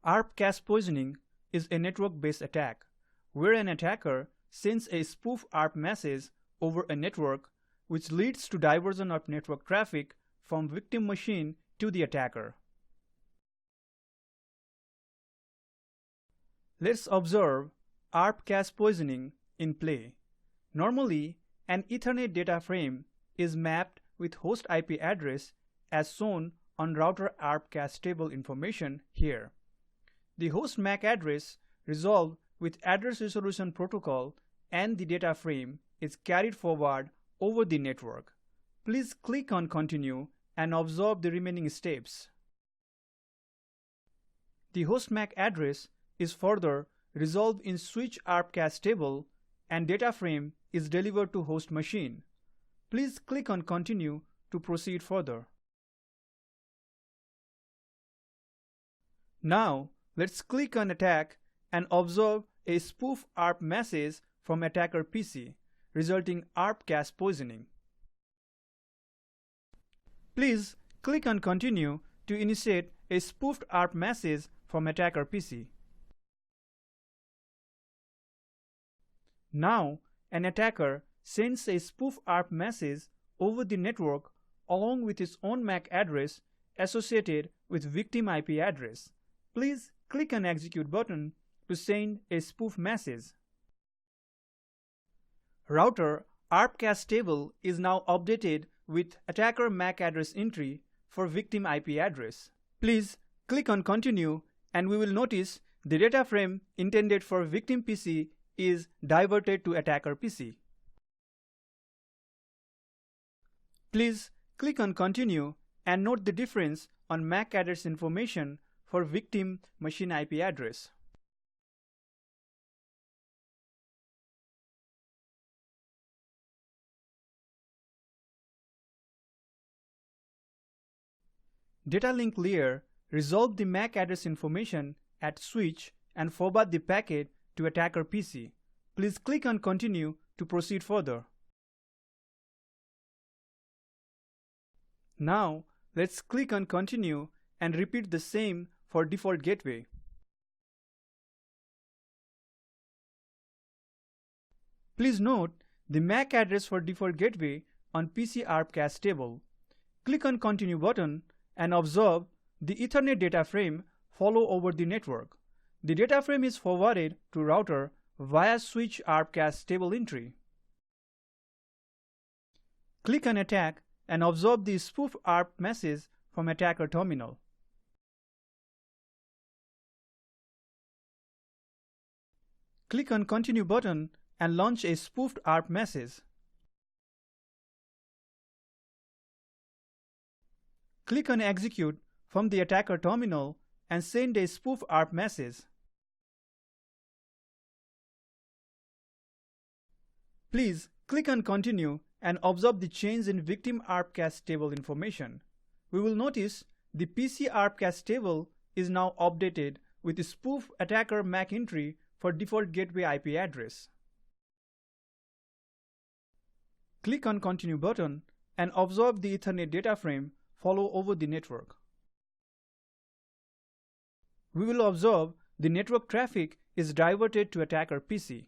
ARP poisoning is a network-based attack, where an attacker sends a spoof ARP message over a network, which leads to diversion of network traffic from victim machine to the attacker. Let's observe ARP poisoning in play. Normally, an Ethernet data frame is mapped with host IP address as shown on router ARP cache table information here. The host MAC address resolved with address resolution protocol and the data frame is carried forward over the network. Please click on Continue and observe the remaining steps. The host MAC address is further resolved in switch ARP cache table and data frame is delivered to host machine. Please click on Continue to proceed further. Now, let's click on Attack and observe a spoof ARP message from attacker PC, resulting ARP poisoning. Please click on Continue to initiate a spoofed ARP message from attacker PC. Now, an attacker sends a spoof ARP message over the network along with its own MAC address associated with victim IP address. Please click on Execute button to send a spoof message. Router ARP cache table is now updated with attacker MAC address entry for victim IP address. Please click on Continue and we will notice the data frame intended for victim PC is diverted to attacker PC. Please click on Continue and note the difference on MAC address information for victim machine IP address. Data link layer resolve the MAC address information at switch and forward the packet to attacker PC. Please click on Continue to proceed further. Now, let's click on Continue and repeat the same for default gateway. Please note the MAC address for default gateway on PC ARP cache table. Click on Continue button and observe the Ethernet data frame follow over the network. The data frame is forwarded to router via switch ARP cache table entry. Click on Attack and observe the spoof ARP message from attacker terminal. Click on Continue button and launch a spoofed ARP message. Click on Execute from the attacker terminal and send a spoof ARP message. Please click on Continue and observe the change in victim ARP cache table information. We will notice the PC ARP cache table is now updated with the spoof attacker MAC entry for default gateway IP address. Click on Continue button and observe the Ethernet data frame follow over the network. We will observe the network traffic is diverted to attacker PC.